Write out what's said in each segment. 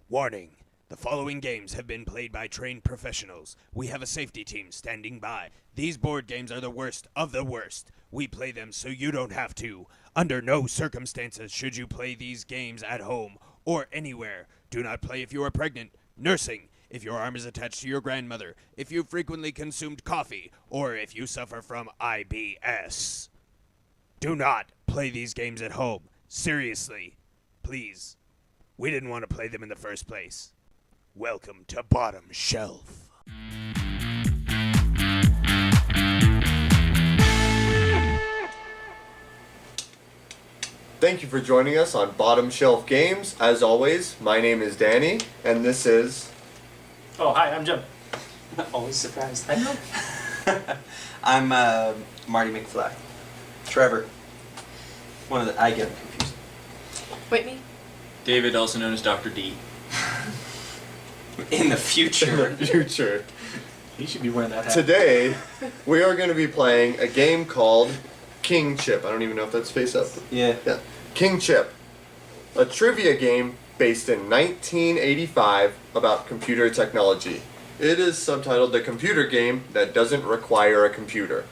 Warning. The following games have been played by trained professionals. We have a safety team standing by. These board games are the worst of the worst. We play them so you don't have to. Under no circumstances should you play these games at home or anywhere. Do not play if you are pregnant, nursing, if your arm is attached to your grandmother, if you frequently consumed coffee, or if you suffer from IBS. Do not play these games at home. Seriously. Please. We didn't want to play them in the first place. Welcome to Bottom Shelf. Thank you for joining us on Bottom Shelf Games. As always, my name is Danny, and this is... Oh, hi, I'm Jim. Always surprised. I know. I'm Marty McFly. Trevor. I get him confused. Whitney? David, also known as Dr. D. In the future. future. He should be wearing that hat. Today, we are going to be playing a game called King Chip. I don't even know if that's face up. Yeah. Yeah. King Chip. A trivia game based in 1985 about computer technology. It is subtitled The Computer Game That Doesn't Require a Computer.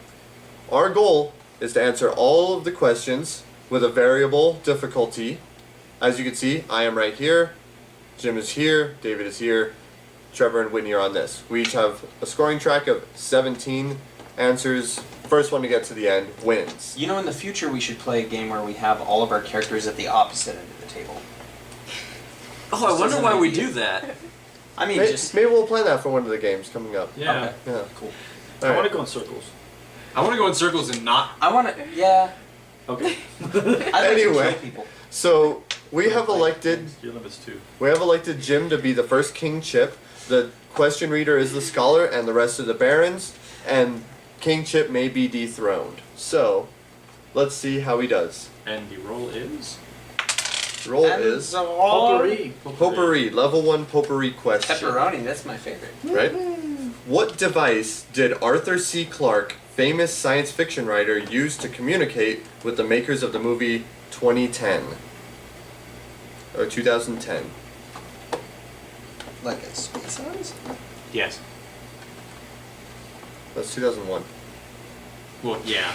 Our goal is to answer all of the questions with a variable difficulty. As you can see, I am right here, Jim is here, David is here, Trevor and Whitney are on this. We each have a scoring track of 17 answers. First one to get to the end wins. You know, in the future, we should play a game where we have all of our characters at the opposite end of the table. Oh, I wonder why we do that. I mean, Maybe we'll play that for one of the games coming up. Yeah. Okay. Yeah. Cool. I want to go in circles. I want to go in circles and not. I want to. Yeah. Okay. I'd like Anyway. to kill people. So we have elected Your limit's 2. Jim to be the first King Chip. The question reader is the scholar, and the rest are the barons. And King Chip may be dethroned. So let's see how he does. And the roll is? The roll And is the roll- Potpourri. potpourri, level 1 potpourri question. Pepperoni, that's my favorite. Right? What device did Arthur C. Clarke, famous science fiction writer, use to communicate with the makers of the movie 2010? Or 2010. Like a space eyes? Yes. That's 2001. Well, yeah.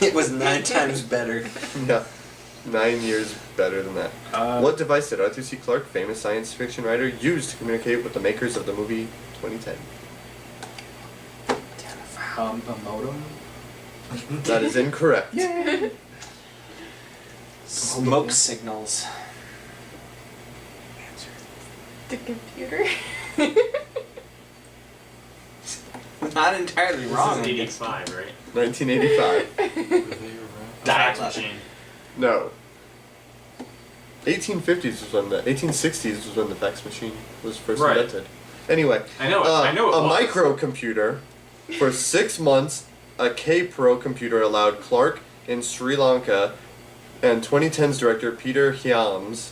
It was 9 times better. Yeah. 9 years better than that. What device did Arthur C. Clarke, famous science fiction writer, use to communicate with the makers of the movie 2010? A modem? That is incorrect. Smoke signals. The computer? Not entirely wrong. This is 85, right? 1985. Fax machine. No. 1850s was when the 1860s was when the fax machine was first Right. invented. Anyway, I know it a was. microcomputer. For 6 months, a K-Pro computer allowed Clark in Sri Lanka and 2010's director Peter Hyams,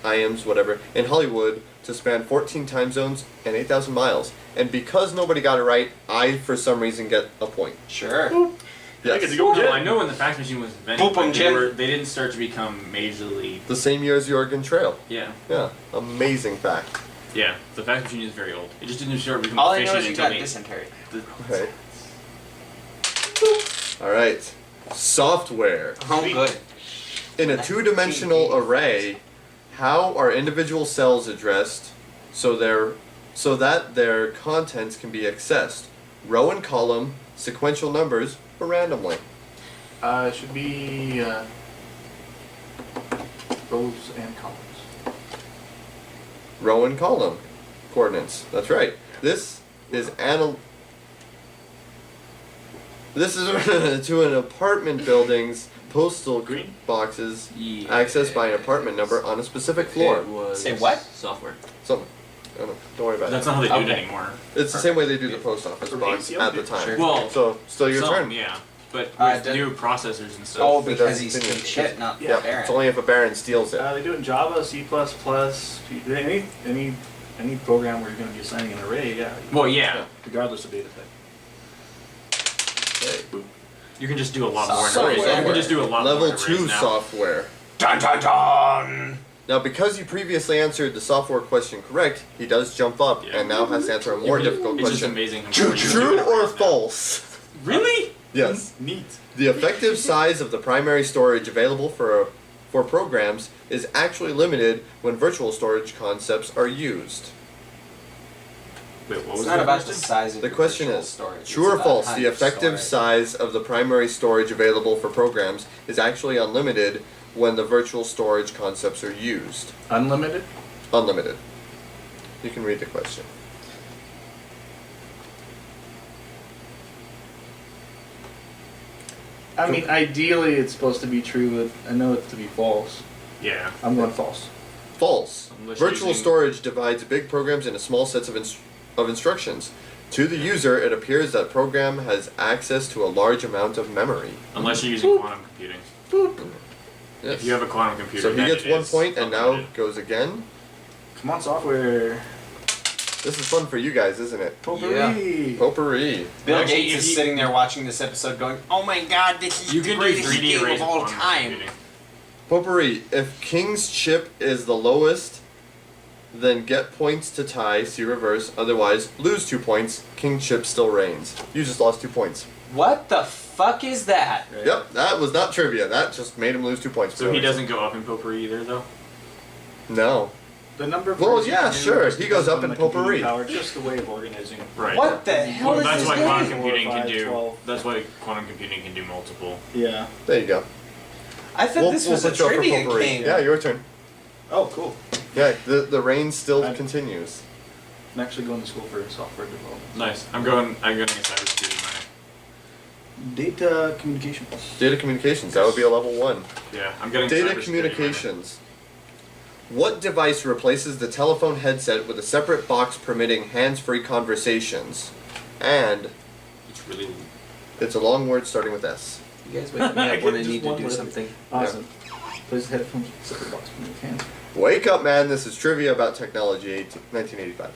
in Hollywood to span 14 time zones and 8,000 miles. And because nobody got it right, I, for some reason, get a point. Sure. Yes. No, I know when the fax machine was invented, Boop 'em, but Jim. they didn't start to become majorly. The same year as the Oregon Trail. Yeah. Yeah, amazing fact. Yeah. The fax machine is very old. It just didn't start becoming All I know efficient is you until got they. dysentery. Right. Alright. Software. Oh, good. In a two-dimensional array, how are individual cells addressed so that their contents can be accessed? Row and column, sequential numbers, or randomly? It should be rows and columns. Row and column coordinates. That's right. This is to an apartment building's postal Green? boxes Yeah. accessed by an apartment number on a specific floor. It was Say what? Software. Something. I don't worry about That's it. not how they do it Okay. anymore. It's the same way they do the post office For box ACL, at the dude. time. Sure. Well, So, still your some, turn. yeah. But I with did- new processors and stuff. Oh, It because doesn't he's continue. King Chip, not Yeah, Baron. It's only if a baron steals it. They do it in Java, C++, any program where you're going to be assigning an array, yeah. Well, yeah. Regardless of data type. Okay. You can just do a lot more. Software. You can just do a lot more. Level arrays 2 now. software. Dun dun dun! Now, because you previously answered the software question correct, he does jump up Yeah. and now has to answer a more difficult It's just question. amazing. how True, much you do it or right now. false? Really? Yes. Neat. The effective size of the primary storage available for programs is actually limited when virtual storage concepts are used. Wait, what It's was not the about question? the size of The your question virtual is, storage. true It's or about false, how the you effective store it. size of the primary storage available for programs is actually unlimited when the virtual storage concepts are used. Unlimited? Unlimited. You can read the question. I mean, ideally it's supposed to be true, but I know it to be false. Yeah. I'm going false. False. Unless Virtual using- storage divides big programs into small sets of, of instructions. To the user, it appears that program has access to a large amount of memory. Unless you're using quantum computing. Yes. If you have a quantum computer, So he then gets it 1 is point and now unlimited. goes again. Come on, software. This is fun for you guys, isn't it? Potpourri. Potpourri. Bill Actually, Gates if is you- sitting there watching this episode going, "Oh my god, this is You the can do greatest 3D game arrays of with all quantum time." computing. Potpourri. If King's chip is the lowest, then get points to tie, see reverse. Otherwise, lose 2 points. King chip still reigns. You just lost 2 points. What the fuck is that? Right. Yep, that was not trivia. That just made him lose 2 points. So he doesn't go up in potpourri either, though? No. The number of Well, words you yeah, can do sure, just he goes depends up on in the computing potpourri. power, just a way of organizing. Right. What the hell is That's this why game? quantum 4, computing can 5, do. 12. That's why quantum computing can do multiple. Yeah. There you go. I thought this was a put you up for trivia potpourri. game. Yeah, your turn. Oh, cool. Yeah, the reign still I'm- continues. I'm actually going to school for software development. Nice. I'm going to cybersecurity minor. Data communications. Data communications, that would be a level 1. Yeah, I'm getting Data cybersecurity communications. What device replaces the telephone headset with a separate box permitting hands-free conversations? And minor. It's really. it's a long word starting with S. You guys wake me I up when I get need just to one do letter. something. Awesome. Please headphones, separate box from your hands. Wake up, man. This is trivia about technology, 1985.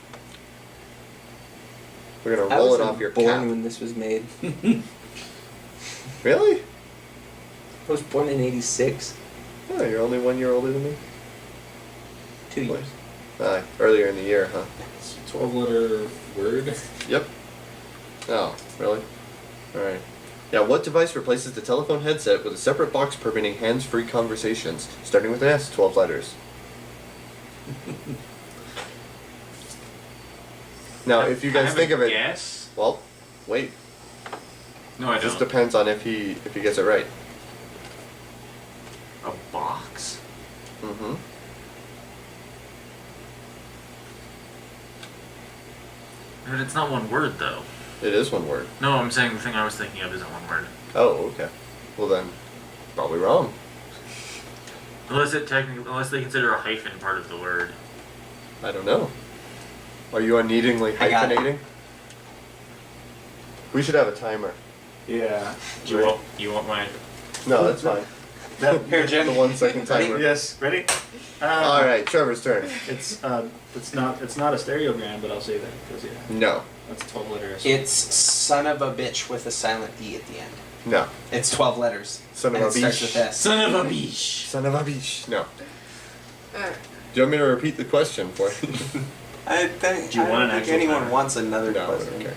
We're going to I roll it wasn't off your born cap. when this was made. Really? I was born in '86. Oh, you're only 1 year older than me? 2 years. Earlier in the year, huh? It's a 12-letter word. Yep. Oh, really? Alright. Yeah, what device replaces the telephone headset with a separate box permitting hands-free conversations? Starting with an S, 12 letters. Now, if you guys think of it, Yes. well, wait. No, I This don't. depends on if he gets it right. A box. Mm-hmm. But it's not one word though. It is one word. No, I'm saying the thing I was thinking of isn't one word. Oh, okay. Well then, probably wrong. Unless they consider a hyphen part of the word. I don't know. Are you unneedingly I got it. hyphenating? We should have a timer. Yeah. Do you want my? No, that's fine. That, Here, Jim. The 1 second timer. yes. Ready? Alright, Trevor's turn. It's not a stereogram, but I'll say that because No. that's 12 letters. It's son of a bitch with a silent D at the end. No. It's 12 letters. Son of and a it starts bitch. with S. Son of a biche. Son of a bitch. No. Uh, Do you want me to repeat the question for you? I think, Do you I want don't an think actual anyone timer? wants another No, question. okay.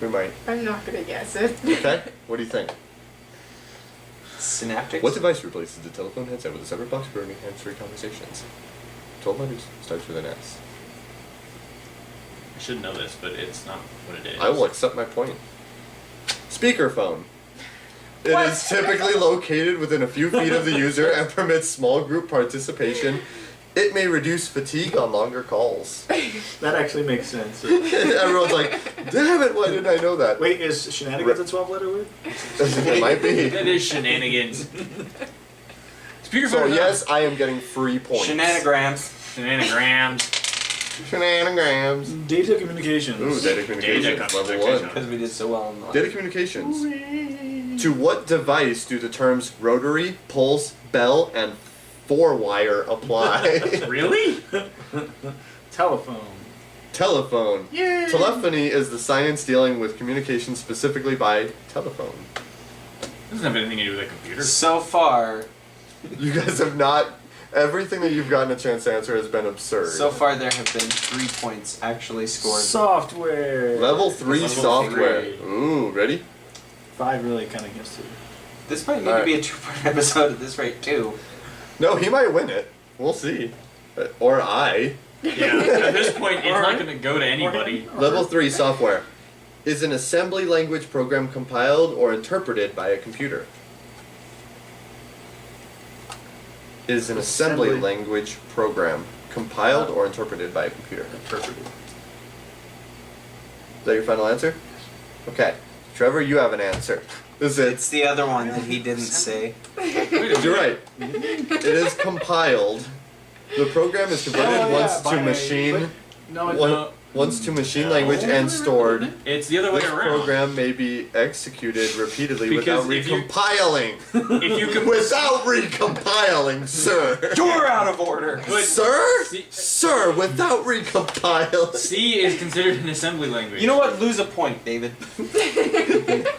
We might. I'm not gonna guess it. Okay, what do you think? Synaptics? What device replaces the telephone headset with a separate box for hands-free conversations? 12 letters, starts with an S. I should know this, but it's not what it is. I will accept my point. Speakerphone. It is What? typically located within a few feet of the user and permits small group participation. It may reduce fatigue on longer calls. That actually makes sense. Everyone's like, damn it, why didn't I know that? Wait, is shenanigans a 12-letter word? It might be. That is shenanigans. Speakerphone. So yes, I am getting free points. Shenanigans. Shenanigans. Shenanigans. Data communications. Ooh, data communications, Data level communications. 1. Because we did so well in the last. Data communications. To what device do the terms rotary, pulse, bell, and four-wire apply? Really? Telephone. Telephone. Yay! Telephony is the science dealing with communication specifically by telephone. Doesn't have anything to do with a computer. So far, You guys have not Everything that you've gotten a chance to answer has been absurd. So far, there have been 3 points actually scored. Software. Level 3 Level software. 3. Ooh, ready? 5 really kind of gets to. This might need to be a 2-part episode at this rate, too. No, he might win it. We'll see. Or I. Yeah, at this point, it's not going to go to anybody. Level 3 software. Is an assembly language program compiled or interpreted by a computer? Is an assembly language program compiled or interpreted by a computer? Interpreted. Is that your final answer? Okay. Trevor, you have an answer. Is it? It's the other one that he didn't say. You're right. It is compiled. The program is converted once to machine. Once to machine language and stored. It's the other way This around. program may be executed repeatedly Because without if you- recompiling. If you can, Without recompiling, sir. You're out of order! But Sir? C, Sir, without recompiling. C is considered an assembly language. You know what? Lose a point, David.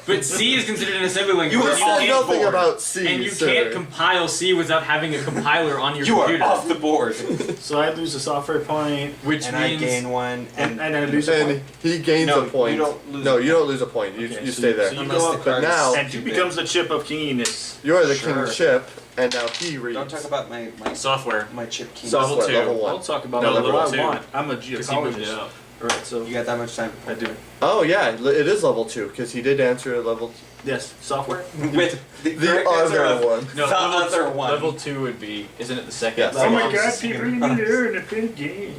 But C is considered an assembly language. You and were saying can't- nothing about C, And you sir. can't compile C without having a compiler on your You are computer. off the board. So I lose a software point, Which And I means gain 1, and and I lose a And point. he gains No, a point. you don't lose no, a you don't lose a point. You, Okay, you so stay you- there. so you unless go the up, but card now- is and he stupid. becomes the chip of kinginess. You're the Sure. king chip, and now he reads. Don't talk about my software. chip key. Software, Level 2. level 1. I'll talk about No, what level I 2. want. I'm a Because he moved it geocologist. up. Alright, so You got that much time? I do. Oh yeah, it is level 2 because he did answer level. Yes, software. With the The correct answer other of one. No, the level other two, one. Level 2 would be, isn't it the second? Yes. Oh my Level god, second. people need to learn a big game.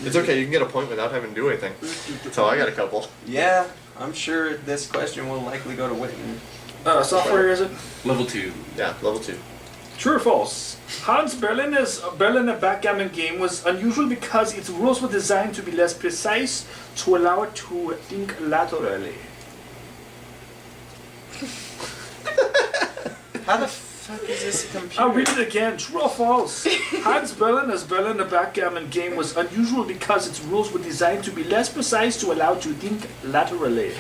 It's okay. You can get a point without having to do anything. So I got a couple. Yeah, I'm sure this question will likely go to Whitney. Software is it? Level 2. Yeah, level 2. True or false? Hans Berliner's Berliner backgammon game was unusual because its rules were designed to be less precise to allow it to think laterally. How the fuck is this a computer? I'll read it again. True or false? Hans Berliner's Berliner backgammon game was unusual because its rules were designed to be less precise to allow it to think laterally.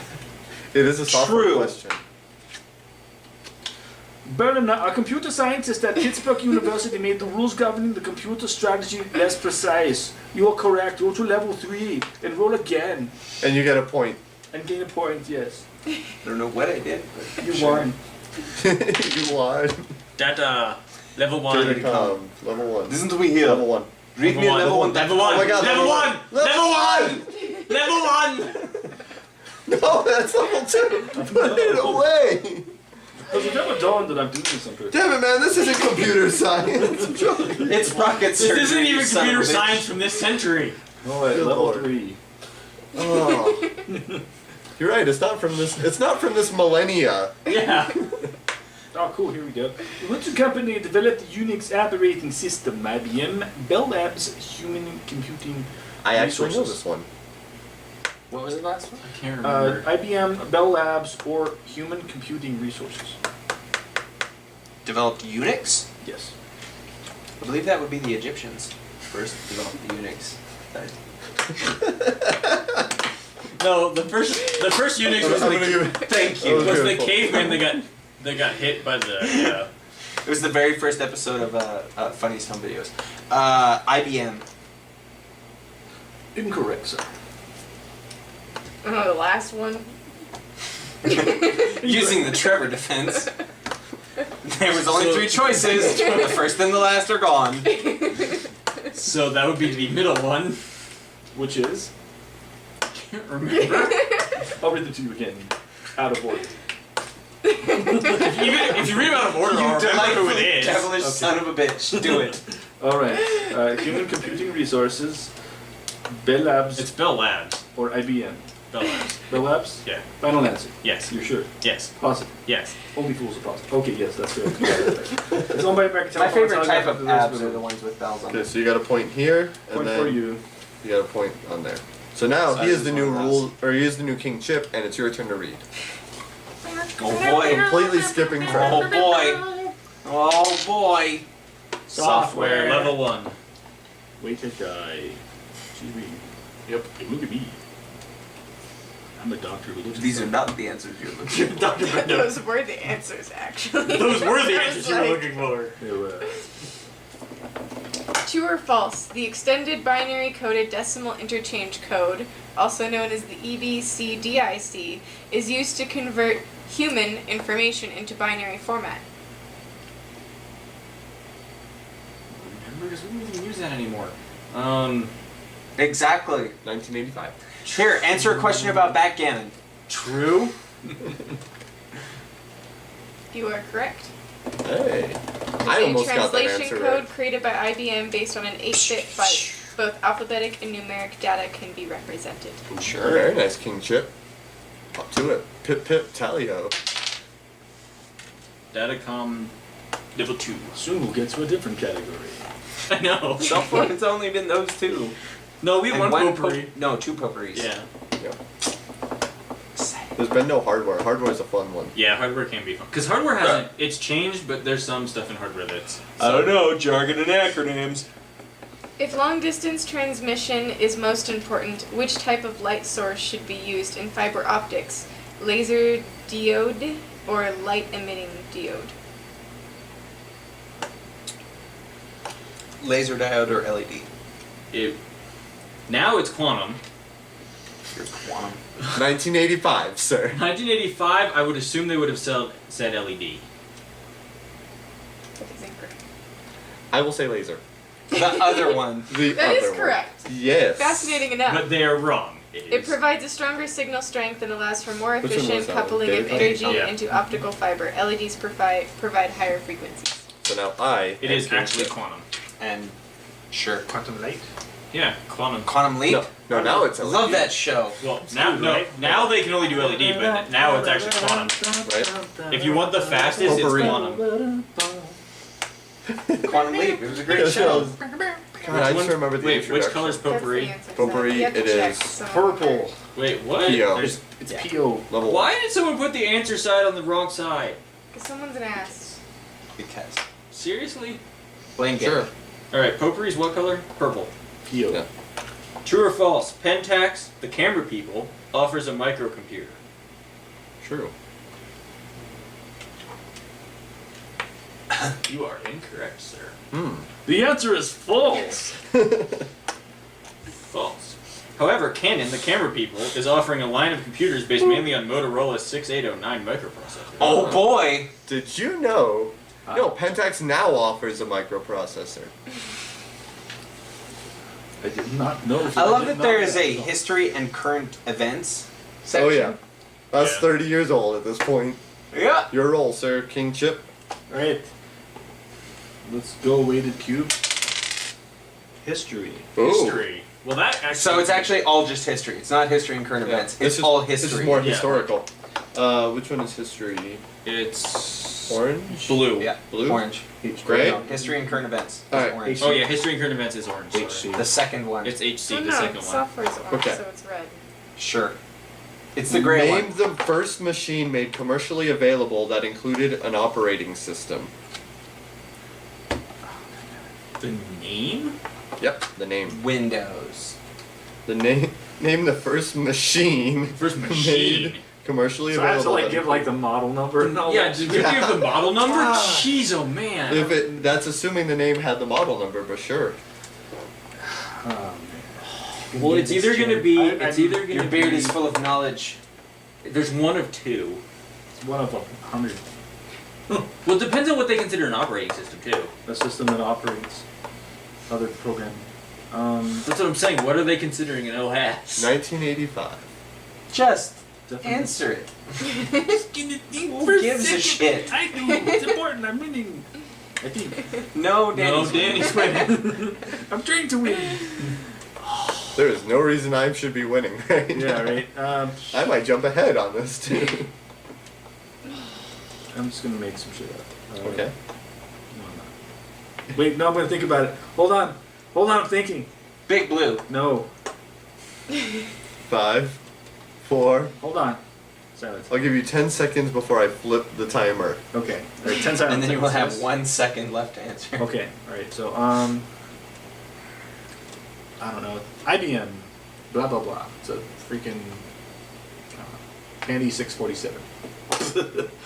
It is a software True. question. Berliner, a computer scientist at Pittsburgh University, made the rules governing the computer strategy less precise. You are correct. Roll to level 3 and roll again And you get a point. and gain a point. Yes, I don't know what I did, but you sure. won. You won. That, level 1. Here it comes. Level 1. Listen to me here. Level 1. Read me a level 1. Level 1. Oh my God, Level level 1. Level 1. Level 1. No, that's level 2. Put it away. Because it never dawned that I'm doing something. Damn it, man. This isn't computer science. I'm joking. It's rocket This surgery. isn't even you son computer of a bitch. science from this century. Alright, Good level lord. 3. Oh. You're right. It's not from this. It's not from this millennia. Yeah. Oh, cool, here we go. Which company developed the Unix operating system? IBM, Bell Labs, Human Computing I actually know Resources. this one. What was the last one? I can't remember. IBM, Bell Labs, or Human Computing Resources? Developed Unix? Yes. I believe that would be the Egyptians. First developed the Unix. No, the first Unix was I'm the, gonna give it. Thank Oh, you. was the beautiful. caveman that got hit by the It was the very first episode of Funniest Home Videos. IBM. Incorrect, sir. The last one. Using the Trevor defense. There was only 3 choices. The first and the last are gone. So that would be the middle one. Which is? Can't remember. I'll read it to you again. Out of order. If you read them out of order, I'll remember who it is. Devilish son of a bitch. Do it. Alright. Human Computing Resources, Bell Labs, It's Bell Labs. or IBM? Bell Labs. Bell Labs? Yeah. Final answer. Yes. You're sure? Yes. Positive. Yes. Only fools are positive. Okay, yes, that's good. It's owned by American My Telephone. favorite type of Telegraph, abs are the ones with bells on Okay, them. so you got a point here, and Point then for you. you got a point on there. So now he Size is the is new one of rule, or he is the new king chip, and it's your turn to read. Oh boy. Completely skipping track. Oh boy. Oh boy. Software level 1. Wait to die. Excuse me. Yep. Hey, look at me. I'm a doctor who looks These are not the answers you're looking for. Dr. Brendo. Those were the answers, actually. Those were the I answers was you were like- looking for. They were. True or false? The Extended Binary Coded Decimal Interchange Code, also known as the EBCDIC, is used to convert human information into binary format. Remember, because we don't even use that anymore. Exactly. 1985. Here, answer a question about backgammon. True? You are correct. Hey. It's I a almost got that translation answer code right. created by IBM based on an 8-bit byte. Both alphabetic and numeric data can be represented. Sure. Very nice, King Chip. Up to it. Pip pip tally ho. Datacom level 2. Soon we'll get to a different category. I know. So far, it's only been those two. No, we And won one potpourri. no, two potpourris. Yeah. Yeah. There's been no hardware. Hardware's a fun one. Yeah, hardware can be fun. Because hardware hasn't. It's changed, but there's some stuff in hardware that's. I don't know, jargon and acronyms. If long distance transmission is most important, which type of light source should be used in fiber optics? Laser diode or light emitting diode? Laser diode or LED? Now it's quantum. Your quantum. 1985, sir. 1985, I would assume they would have said LED. That is incorrect. I will say laser. The other one. The That other is one. correct. Yes. Fascinating enough. But they are wrong. It provides a stronger signal strength and allows for more Which one was efficient that one? coupling of Datacom? energy Yeah. into optical fiber. LEDs provide higher frequencies. So now I. It am is King actually Chip. quantum. And sure. Quantum light? Yeah, quantum. Quantum Leap? No, now it's LED. Love that show. Well, now they can only do LED, but now it's actually quantum. Right? If you want the fastest, it's Potpourri. quantum. Quantum Leap. It was a great Yeah, show. God, I just remember the Wait, introduction. which color's That's the potpourri? answer. So Potpourri, you have to it check is some Purple. Wait, what? PO. There's- It's Yeah. PO. Level Why did someone put the answer side on the wrong side? Because someone's an ass. Because. Seriously? Playing game. Sure. Alright, potpourri's what color? Purple. PO. Yeah. True or false? Pentax, the camera people, offers a microcomputer. True. You are incorrect, sir. The answer is false. False. However, Canon, the camera people, is offering a line of computers based mainly on Motorola 6809 microprocessor. Oh boy! Did you know? No, Pentax now offers a microprocessor. I did not know. I love did that there not is a know. history and current events section. Oh yeah. That's Yeah. 30 years old at this point. Yeah. Your roll, sir, King Chip. Alright. Let's go weighted cube. History. Ooh. History. Well, that actually. So it's actually all just history. It's not history and current Yeah. events. This It's is- all This history. is more Yeah. historical. Which one is history? It's Orange? blue. Yeah. Blue? Orange. Gray? No, history and current events. is Alright. orange. Oh yeah, history and current events is orange. Sorry. HC. The second one. It's HC, Oh, the no, second one. software's orange, Okay. so it's red. Sure. It's the gray Name one. the first machine made commercially available that included an operating system. The name? Yep, the name. Windows. The name. Name the first machine. First machine. made commercially So I have to available. like that give like the model number and all Yeah, that. did you give the model number? Ah. Jeez, oh man. If it, that's assuming the name had the model number, but sure. Well, it's either gonna be. It's either gonna Your beard be. is full of knowledge. There's one of two. It's one of 100. Well, it depends on what they consider an operating system too. A system that operates other programming. That's what I'm saying. What are they considering an OS? 1985. Just Definitely. answer it. Who Who gives a shit? I do. It's important. I'm winning. I think. No, No, Danny's Danny's winning. I'm trying to win. There is no reason I should be winning right Yeah, now. right. I might jump ahead on this too. I'm just gonna make some shit up. Okay. No, I'm not. Wait, no, I'm gonna think about it. Hold on. Hold on, I'm thinking. Big Blue. No. 5, 4. Hold on. Silence. I'll give you 10 seconds before I flip the timer. Okay. Alright, 10 seconds. And then you will have Yes. 1 second left to answer. Okay. Alright, so, I don't know. IBM. Blah, blah, blah. It's a freaking. Candy 647.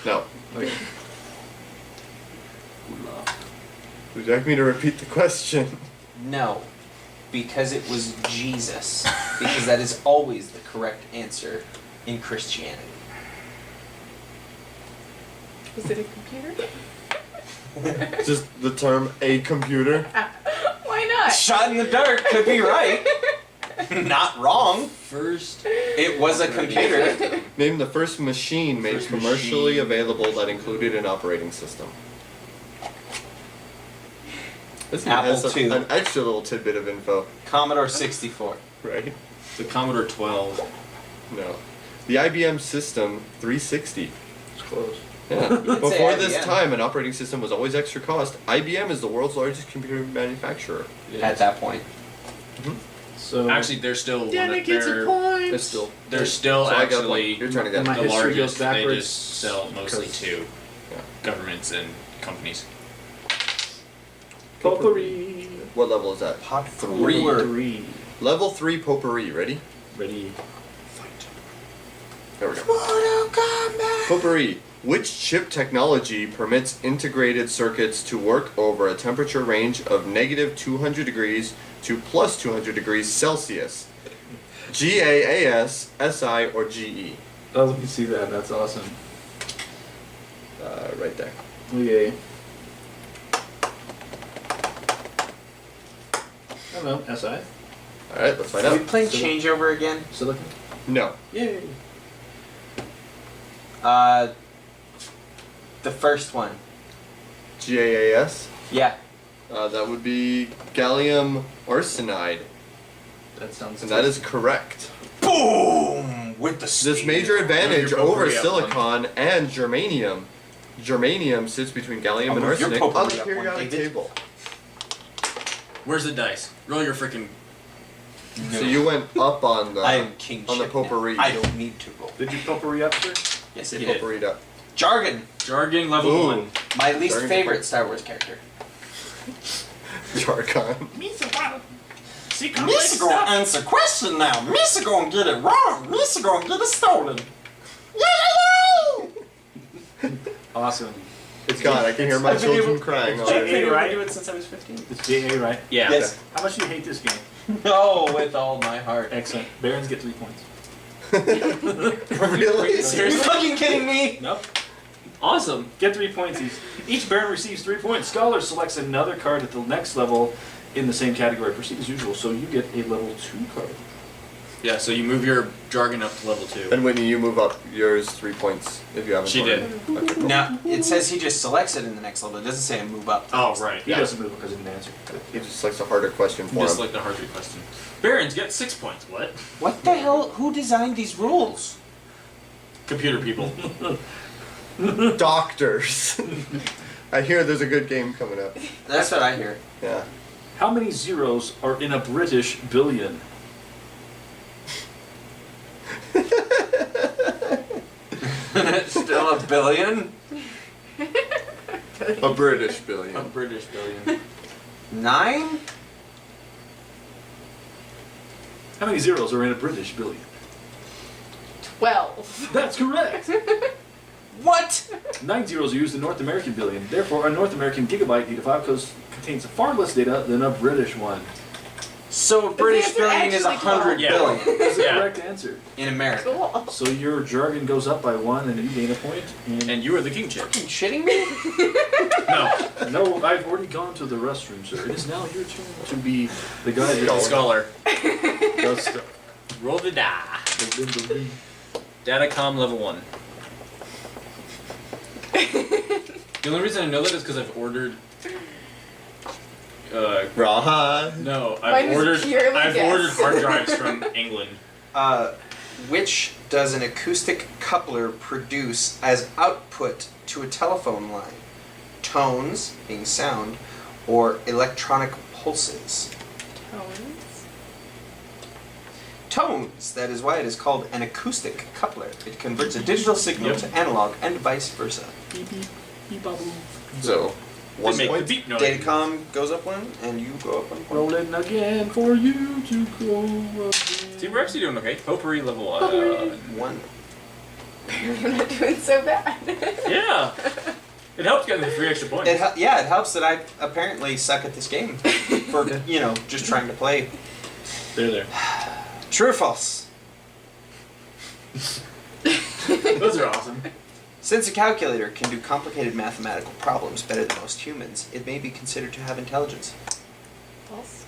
No. Okay. Would you like me to repeat the question? No, because it was Jesus. Because that is always the correct answer in Christianity. Is it a computer? Just the term a computer. Why not? Shot in the dark could be right. Not wrong. First. It was a computer. Name the first machine made First commercially machine. available that included an operating system. This one Apple has II. an extra little tidbit of info, Commodore 64. right? The Commodore 12. No. The IBM System 360. It's close. Yeah. say Before this IBM. time, an operating system was always extra cost. IBM is the world's largest computer manufacturer. At that point. So actually, they're still Danny gets a they're, point. It's still. they're still So I got actually one. You're trying to get My the history goes largest. They backwards just sell mostly 'cause- to Yeah. governments and companies. Potpourri. What level is that? Pot Three. Potpourri. Level 3 potpourri. Ready? Ready. There we go. Potpourri. Which chip technology permits integrated circuits to work over a temperature range of negative 200 degrees to plus 200 degrees Celsius? GAAS, SI, or GE? Oh, let me see that. That's awesome. Right there. Okay. I don't know. SI. Alright, let's find Are we out. playing changeover again? Silicon. No. Yay. The first one. GAAS? Yeah. That would be gallium arsenide. That sounds. And that is correct. Boom! With the This major advantage Your over potpourri up silicon and germanium. Germanium sits between gallium and move your arsenic on potpourri the up one, periodic David. table. Where's the dice? Roll your freaking. So you went up on the I am king on the shit now. potpourri. I don't need to roll. Did you potpourri up, sir? Yes, You it did. did. potpourri up. Jargon. Jargon level Ooh. 1. My least Jargon. favorite Star Wars character. Jargon. Secret gonna answer question now. Misa gonna get it wrong. Misa gonna get it stolen. Awesome. It's gone. I can hear my I've been children able- crying I've already. been able to right? do it since I was 15. It's JA, right? Yeah. Yes. How much do you hate this game? No, with all my heart. Excellent. Barons get 3 points. Really? Are you fucking kidding me? Nope. Awesome. Get 3 points each. Each Baron receives 3 points. Scholar selects another card at the next level in the same category. Proceed as usual, so you get a level 2 card. Yeah, so you move your jargon up to level 2. And Whitney, you move up yours 3 points if you haven't. She voted. did. Okay, cool. No, it says he just selects it in the next level. It doesn't say I move up. Oh, right. He Yeah. doesn't move because he didn't answer. He just selects a harder question for Just him. like the hard question. Barons get 6 points. What? What the hell? Who designed these rules? Computer people. Doctors. I hear there's a good game coming up. That's what I hear. Yeah. How many zeros are in a British billion? Still a billion? A British A billion. British billion. 9? How many zeros are in a British billion? 12. That's correct. What? 9 zeros are used in North American billion. Therefore, a North American gigabyte data file contains far less data than a British one. So a British answer billion is actually 100 Yeah. billion That's the Yeah. correct answer. in America. Cool. So your jargon goes up by 1 and you gain a point. And you are the king chip. Are you shitting me? No. No, I've already gone to the restroom, sir. It is now your turn to be the guy that Scholar. does stuff. Roll the die. Datacom level 1. The only reason I know that is because I've ordered. Rahan. No, Mine was purely I've guess. ordered hard drives from England. Which does an acoustic coupler produce as output to a telephone line? Tones, being sound, or electronic pulses? Tones. Tones, that is why it is called an acoustic coupler. It converts a digital signal Yep. to analog and vice versa. Beep, beep, beep, ba, boom. So, They 1 make the point. beep noise. Datacom goes up 1, and you go up 1 point. Rolling again for you to go again. See, we're actually doing okay. Potpourri level 1. You're not doing so bad. Yeah. It helps getting the 3 extra points. It helps that I apparently suck at this game. for, just trying to play. They're there. True or false? Those are awesome. Since a calculator can do complicated mathematical problems better than most humans, it may be considered to have intelligence. False.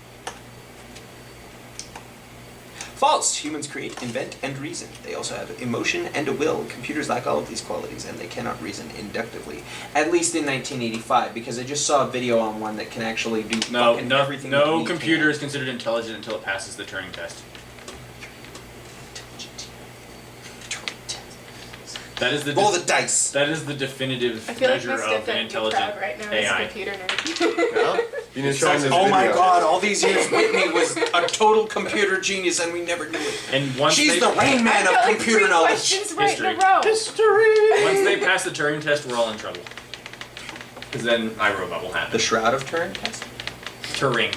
False. Humans create, invent, and reason. They also have emotion and a will. Computers lack all of these qualities, and they cannot reason inductively. At least in 1985, because I just saw a video on one that can actually do fucking everything. that No we computer can. is considered intelligent until it passes the Turing test. That is the Roll the dice. that is the definitive I feel like my measure of an stepdad would be intelligent proud right now as a AI. computer nerd. Yeah? You need to show him this Oh my video. god, all these years Whitney was a total computer genius and we never knew it. And once She's they, the Rain Man I of got like computer 3 knowledge. questions right in a History. row. once they pass the Turing test, we're all in trouble. Because then iRobot will happen. The Shroud of Turing test? Turing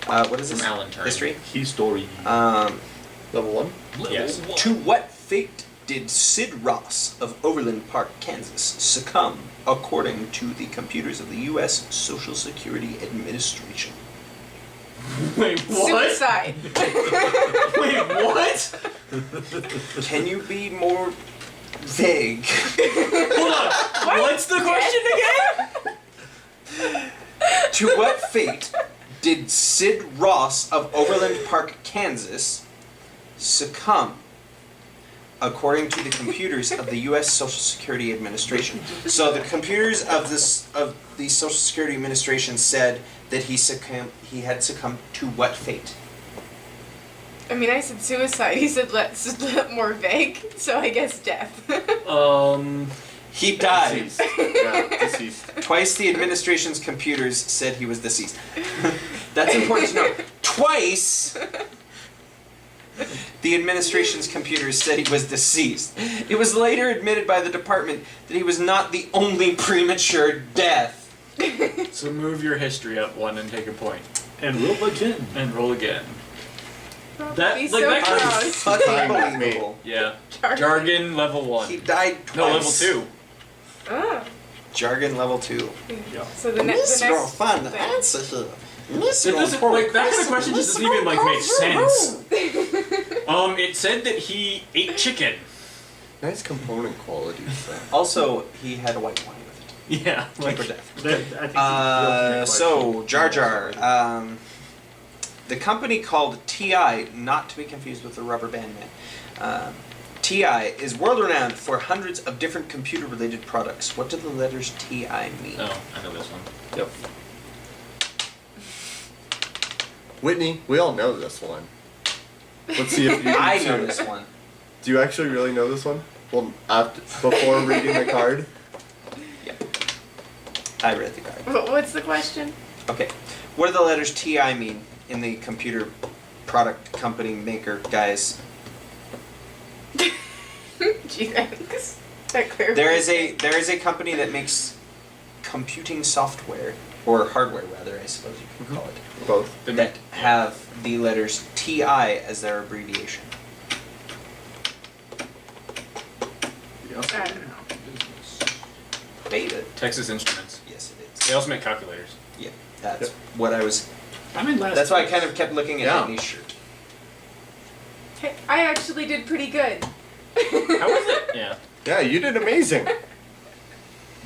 What is from this? Alan Turing. History? History. Level 1? Yes. To what fate did Sid Ross of Overland Park, Kansas succumb according to the computers of the U.S. Social Security Administration? Wait, what? Suicide. Wait, what? Can you be more vague? Hold on. What's the question again? To what fate did Sid Ross of Overland Park, Kansas succumb according to the computers of the U.S. Social Security Administration? So the computers of the Social Security Administration said that he had succumbed to what fate? I mean, I said suicide. He said let's more vague, so I guess death. He died. Deceased. Yeah, deceased. Twice the administration's computers said he was deceased. That's important to know. Twice the administration's computers said he was deceased. It was later admitted by the department that he was not the only premature death. So move your history up 1 and take a point. And roll again. And roll again. That, be like, so that proud. Fucking Fine with me. unbelievable. Yeah. Jargon. Jargon level 1. He died twice. No, level 2. Ah. Jargon level 2. So the next. Fun thing. answer here. It doesn't, like, that kind of question just doesn't even, like, make sense. It said that he ate chicken. Nice component qualities. Also, he had a white wine with it. Yeah. Life or death. I think So, Jar Jar. The company called TI, not to be confused with the Rubber Band Man, TI is world renowned for hundreds of different computer related products. What do the letters TI mean? Oh, I know this one. Yep. Whitney, we all know this one. Let's see if you do I too. know this one. Do you actually really know this one? Well, before reading the card? I read the card. What's the question? Okay. What do the letters TI mean in the computer product company maker guys? Gee, thanks. That clarifies. There is a company that makes computing software, or hardware rather, I suppose you could call it, Both. that have the letters TI as their abbreviation. Beta. Texas Instruments. Yes, it is. They also make calculators. Yeah, that's what I was. I'm in last. That's why I kind of kept looking at Yeah. Whitney's shirt. Hey, I actually did pretty good. How was it? Yeah. Yeah, you did amazing.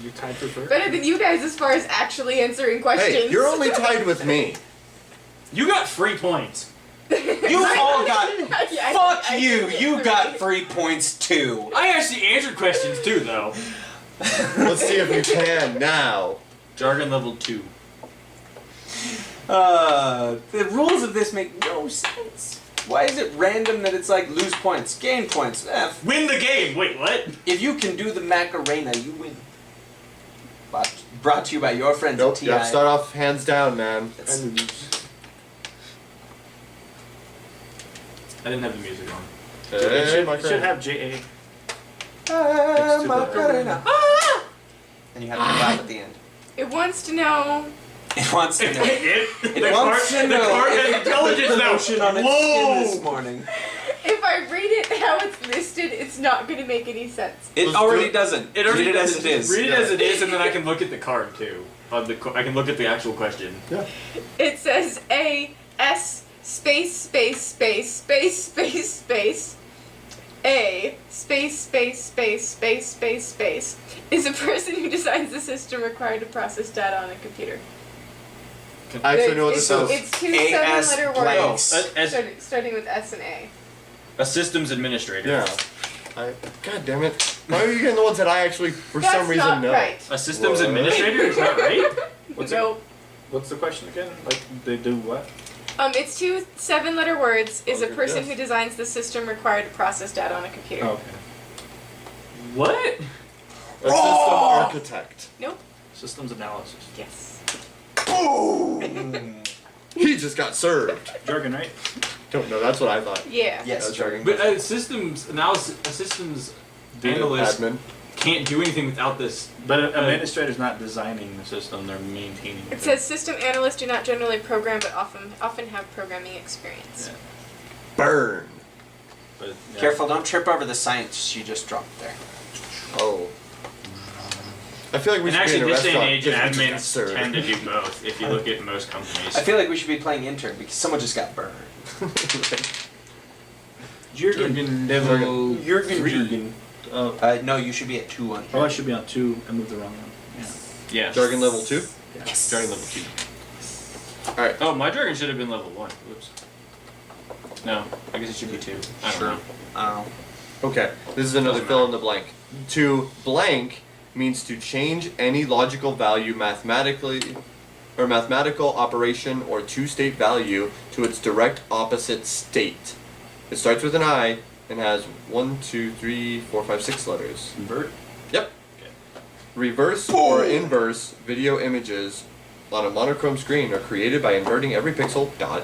You tied for first. Better than you guys as far as actually answering questions. Hey, you're only tied with me. You got 3 points. You all got. Yeah, Fuck I you! did You three. got 3 points too. I actually answered questions too, though. Let's see if you can now. Jargon level 2. The rules of this make no sense. Why is it random that it's like lose points, gain points? Win the game! Wait, what? If you can do the Macarena, you win. But brought to you by your friends Nope, at TI. you have to start off hands down, man. It's- I didn't have the music on. Hey, my You should friend. have JA. Macarena. And you have to laugh at the end. It wants to know. It wants to know. The It wants card, to know the card if has it intelligence now. lotion on its skin this Whoa! morning. If I I read it how it's listed, it's not going to make any sense. It Let's already do it. doesn't. It already Read it as does it is. Read it as it is, and then I can look at the card too. I can look at the actual question. It says A S space space space space space space A space space space space space space is a person who designs the system required to process data on a computer. I actually know what this it's, is. it's two AS 7-letter blanks. words As starting with S and A. a systems administrator. Yeah. God damn it. Why are you getting the ones that I actually, for That's some reason, not know? right. A systems What? administrator is not right. What's Nope. What's the question again? Like they do what? It's two 7-letter words. Is a good person guess. who designs the system required to process data on a computer. Oh, okay. What? A system architect. Nope. Systems analysis. Yes. He just got served. Jargon, right? Don't know, that's what I thought. Yeah. Yes, That's jargon. But a systems analysis, a systems analyst Admin. can't do anything without this. But an administrator's not designing the system; they're maintaining It says system analysts do not generally program, but often have programming experience. Yeah. Burn. But, yeah. Careful, don't trip over the science she just dropped there. Oh. I feel like we And should actually, be in a this day and restaurant age, because we just got admins served. tend to do both. If you look at most companies. I feel like we should be playing intern because someone just got burned. Jurgen Level Jurgen. Oh, No, you should be at 2 on. I should be on 2. I moved the wrong one. Yeah. Yes. Jargon level 2? Yes. Jargon level 2. Alright. Oh, my jargon should have been level 1. Whoops. No, I guess it should be 2. I don't know. Oh. Okay, this is another Doesn't fill in matter. the blank. To blank means to change any logical value mathematically or mathematical operation or two-state value to its direct opposite state. It starts with an I and has 1, 2, 3, 4, 5, 6 letters. Invert. Yep. Okay. Reverse or inverse video images on a monochrome screen are created by inverting every pixel dot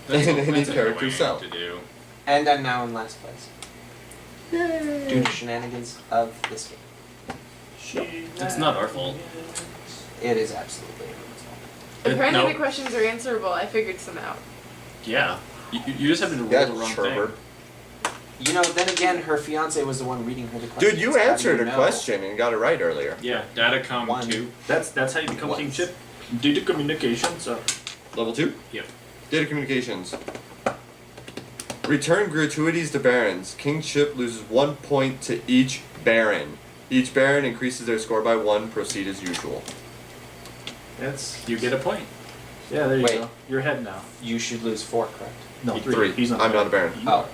That's, in any that's character annoying cell. to do. And I'm now in last place. Yay. Due to shenanigans of this game. It's not our fault. It is absolutely everyone's fault. Apparently no. the questions are answerable. I figured some out. Yeah. You just happen to roll Yeah, the wrong Sherbert. thing. You know, then again, her fiance was the one reading her the questions. Dude, you How do answered you a know? question and got it right earlier. Yeah, Datacom One. 2. That's how you become What? kingship. Data communication. So Level 2? Yep. Data communications. Return gratuities to barons. Kingship loses 1 point to each baron. Each baron increases their score by 1. Proceed as usual. that's You get a point. yeah. There you Wait. go. You're ahead now. You should lose 4, correct? No, 3. 3. He's not. I'm not a baron. You Oh. are.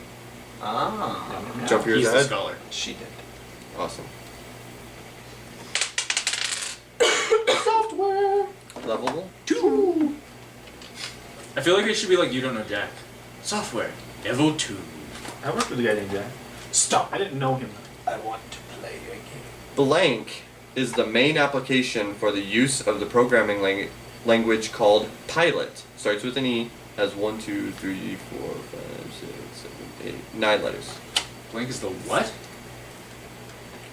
Ah. Yeah. Jump yours He's the ahead. scholar. She did. Awesome. Software. Level 2. I feel like it should be like you don't know Jack. Software. Level 2. I worked with a guy named Jack. Stop. I didn't know him. I want to play a game. Blank is the main application for the use of the programming language called Pilot. Starts with an E, has 1, 2, 3, 4, 5, 6, 7, 8, 9 letters. Blank is the what?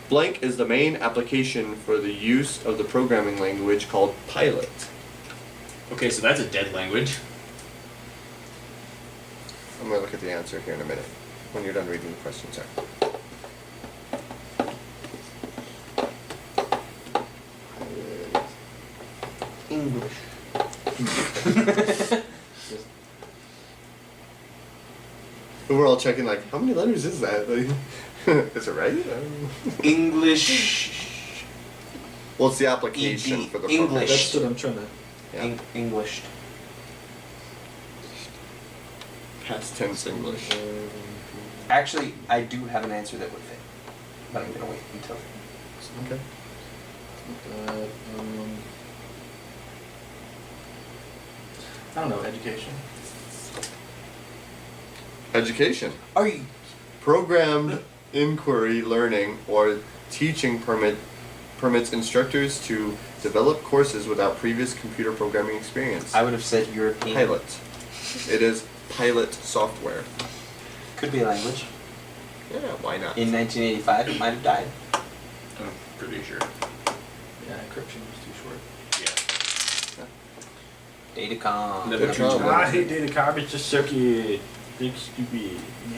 Blank is the main application for the use of the programming language called Pilot. Okay, so that's a dead language. I'm going to look at the answer here in a minute when you're done reading the question, sir. English. We're all checking, like, how many letters is that? Like, is it right? I don't know. English. Well, it's the application ED, for the English. That's what I'm trying to. Yeah. Englished. Past tense English. Actually, I do have an answer that would fit, but I'm gonna wait until. Okay. I don't know, education. Education. Are you? Programmed inquiry learning or teaching permits instructors to develop courses without previous computer programming experience. I would have said European. Pilot. It is Pilot software. Could be a language. Yeah, why not? In 1985, it might have died. I'm pretty sure. Yeah, encryption was too short. Yeah. Datacom. Never Datacom. I hate data garbage, just circuit. Bixby.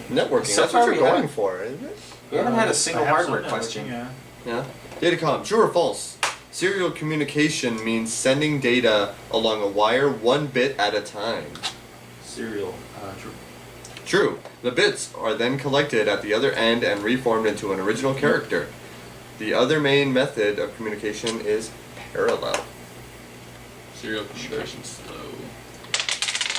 Networking. So That's far what we you're going haven't- for, isn't it? We haven't had a single I have hardware some question. networking, Yeah. Datacom. True or false? Serial communication means sending data along a wire 1 bit at a time. Serial. True. True. The bits are then collected at the other end and reformed into an original character. The other main method of communication is parallel. Serial communication slow.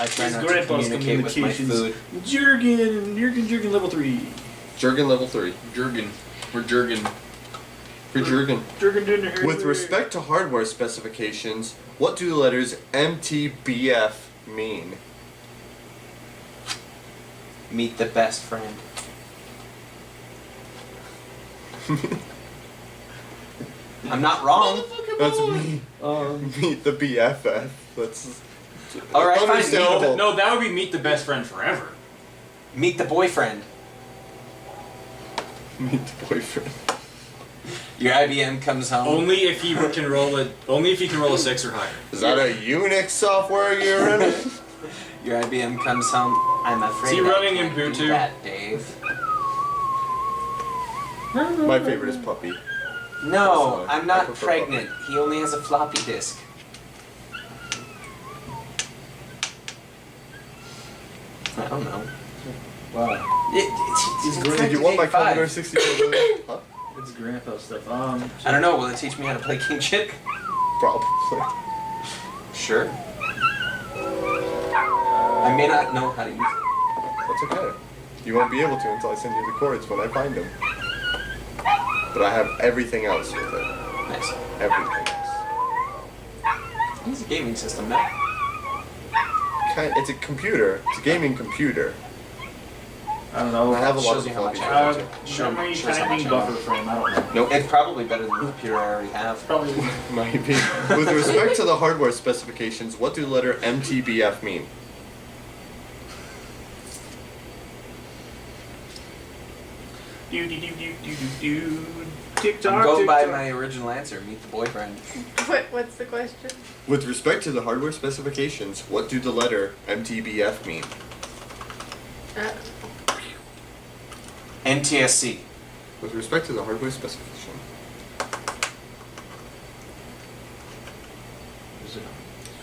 I try His not to grandpa's communicate with my communications. food. Jurgen level 3. Jurgen level 3. Jurgen. We're Jurgen. For Jurgen. Jurgen didn't With respect to hardware specifications, what do the letters MTBF mean? Meet the best friend. I'm not wrong. That's me. Meet the BFF. That's All right, fine. understandable. No, that would be meet the best friend forever. Meet the boyfriend. Meet the boyfriend. Your IBM comes home. Only if he can roll a 6 or higher. Is that a Unix software you're in? Your IBM comes home. I'm afraid. Is he I running can't do Ubuntu? that, Dave. My favorite is Puppy. No, That's I'm I not prefer pregnant. He only has a floppy disk. I don't know. Wow. It's Did you want my Commodore 64? Huh? It's grandpa stuff. I don't know. Will it teach me how to play King Chip? Probably. Sure. I may not know how to use it. That's okay. You won't be able to until I send you the chords when I find them. But I have everything else with it. Nice. Everything else. It's a gaming system now. It's a computer. It's a gaming computer. I don't know. I have a lot Shows of you how much floppy I drives. Sure, Memory sure, timing sure. buffer frame. I don't know. Nope. It's probably better than the computer I already have. Probably. Might be. With respect to the hardware specifications, what do the letter MTBF mean? Do do do do do do do. TikTok. Go by TikTok. my original answer. Meet the boyfriend. What's the question? With respect to the hardware specifications, what do the letter MTBF mean? NTSC. With respect to the hardware specification.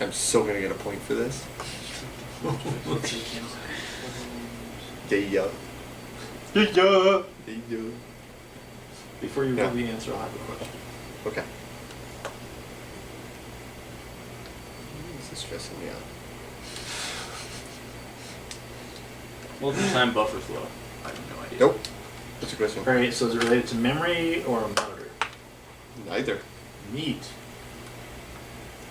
I'm so gonna get a point for this. Yeah. Yeah. Yeah. Before you Yeah. read the answer, I'll have a question. Okay. This is stressing me out. Multi-time buffer flow. I have no idea. Nope. What's your question? Alright, so is it related to memory or a motor? Neither. Neat.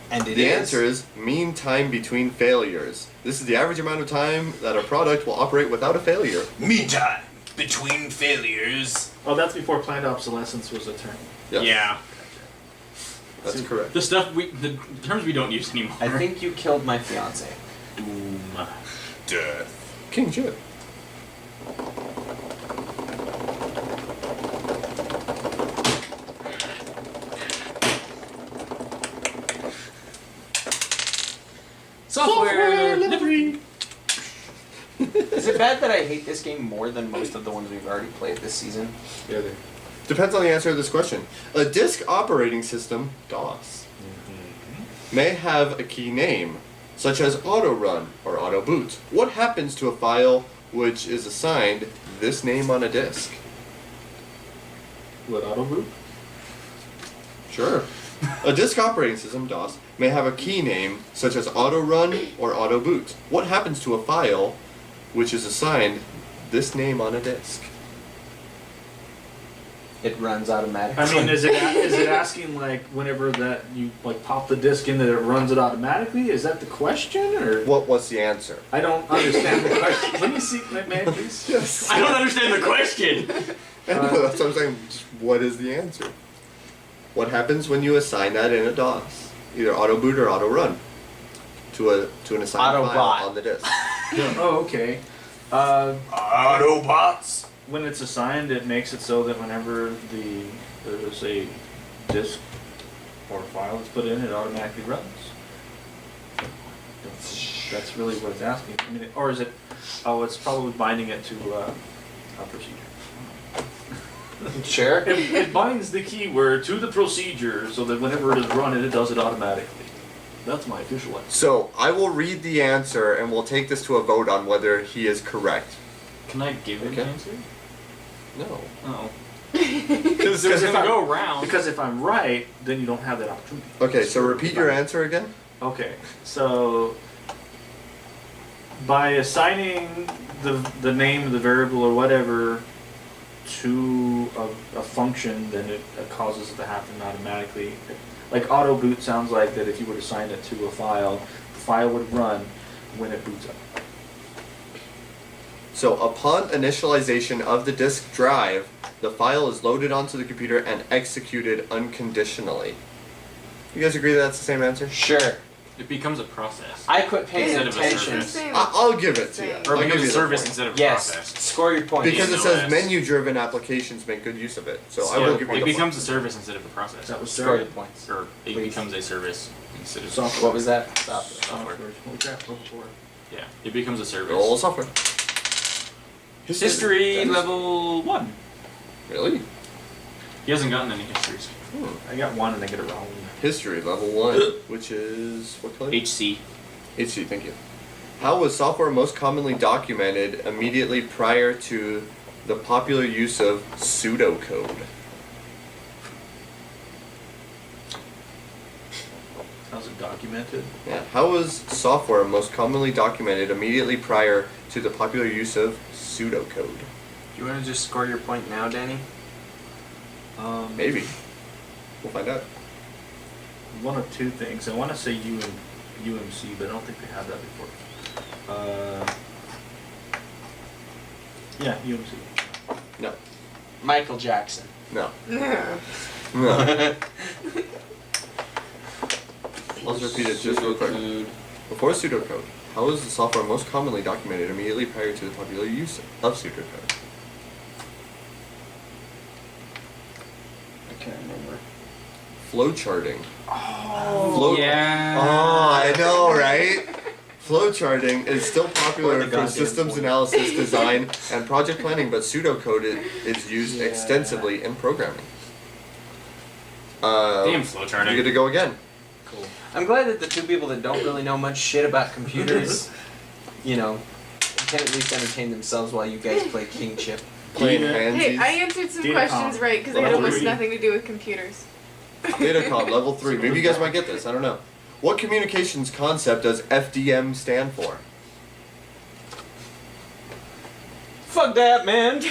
And it The is. answer is mean time between failures. This is the average amount of time that a product will operate without a failure. Meantime, between failures. Oh, that's before planned obsolescence was a term. Yes, Yeah. That's correct. The terms we don't use anymore. I think you killed my fiance. Boom. Death. King Chip. Software. delivery. Is it bad that I hate this game more than most of the ones we've already played this season? Yeah, Depends on the answer to this question. A disk operating system, DOS, may have a key name, such as auto run or auto boot. What happens to a file which is assigned this name on a disk? What, auto boot? Sure. A disk operating system, DOS, may have a key name such as auto run or auto boot. What happens to a file which is assigned this name on a disk? It runs automatically. I mean, is it asking like whenever that you like pop the disc in that it runs it automatically? Is that the question or? What's the answer? I don't understand the question. Let me see, man, please. Yes. I don't understand the question. I know, that's what I'm saying. Just what is the answer? What happens when you assign that in a DOS? Either auto boot or auto run to an assigned Autobot. file on the disk. Oh, okay. Autobots. When it's assigned, it makes it so that whenever there's a disk or file that's put in, it automatically runs. That's really what it's asking. I mean, or is it? Oh, it's probably binding it to a procedure. Sure. It binds the keyword to the procedure so that whenever it is run, it does it automatically. That's my official answer. So I will read the answer, and we'll take this to a vote on whether he is correct. Can I give an Okay. answer? No. Oh. Because It's if gonna I- go around. Because if I'm right, then you don't have that opportunity. Okay, so repeat your answer again. Okay, so by assigning the name of the variable or whatever to a function, then it causes it to happen automatically. Like auto boot sounds like that if you were to assign it to a file, the file would run when it boots up. So upon initialization of the disk drive, the file is loaded onto the computer and executed unconditionally. You guys agree that's the same answer? Sure. It becomes a process. I quit paying Instead of a attention. service. I'll give it to you. Or I'll it give becomes you a the service point. instead of a Yes. process. Score your point. Because it Yeah, says no, menu-driven applications make good use of it. So I Yeah, will give you it the becomes point. a service instead of a process. That was Score your Sarah. points. Or it Please. becomes a service instead of Software. What was that? Stop. software. Holy crap, level 4. Yeah, it becomes a service. Roll software. History That is- level 1. Really? He hasn't gotten any histories. I got one and I get it wrong. History level 1, which is what color? HC. HC, thank you. How was software most commonly documented immediately prior to the popular use of pseudocode? How's it documented? Yeah. How was software most commonly documented immediately prior to the popular use of pseudocode? Do you want to just score your point now, Danny? Maybe. We'll find out. One of two things. I want to say UMC, but I don't think they have that before. Yeah, UMC. No. Michael Jackson. No. No. No. Let's repeat it just real quick. Before pseudocode, how was the software most commonly documented immediately prior to the popular use of pseudocode? I can't remember. Flowcharting. Oh, yeah. Oh, I know, right? Flowcharting is still Or popular the for goddamn systems point. analysis, design, and project planning, but pseudocode is used Yeah. extensively in programming. Damn You flowcharting. get to go again. Cool. I'm glad that the two people that don't really know much shit about computers, can at least entertain themselves while you guys play King Chip. Playing Data- Hey, handsies. I answered some Datacom. questions right because they had Level almost 3. nothing to do with computers. Datacom, level 3. Maybe you guys might get this, I don't know. What communications concept does FDM stand for? Fuck that, man!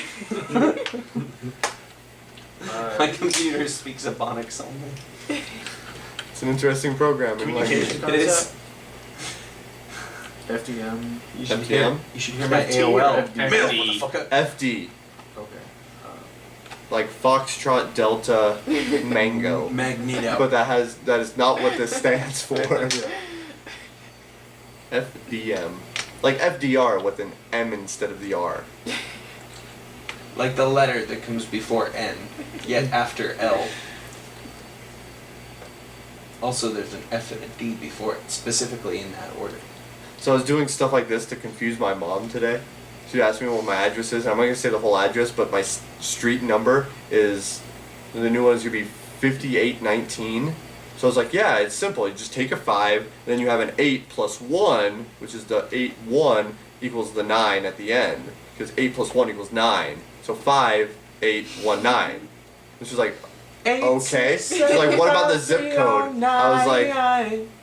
My Uh, computer speaks Ebonics only. It's an interesting programming Communication language. It is. concept. FDM. You should FDM? hear. You should hear my FT or AOL. FD? Middle, FD. motherfucker. FD. Okay. Like Foxtrot Delta Mango. Magneto. But that is not what this stands for. FDM. Like FDR with an M instead of the R. Like the letter that comes before N, yet after L. Also, there's an F and a D before it, specifically in that order. So I was doing stuff like this to confuse my mom today. She asked me what my address is. I'm not going to say the whole address, but my street number is, the new one is going to be 5819. So I was like, yeah, it's simple. You just take a 5, then you have an 8 plus 1, which is the 8, 1 equals the 9 at the end. Because 8 plus 1 equals 9. So 5, 8, 1, 9. Which was like, okay. She's like, what about the zip code? I was like,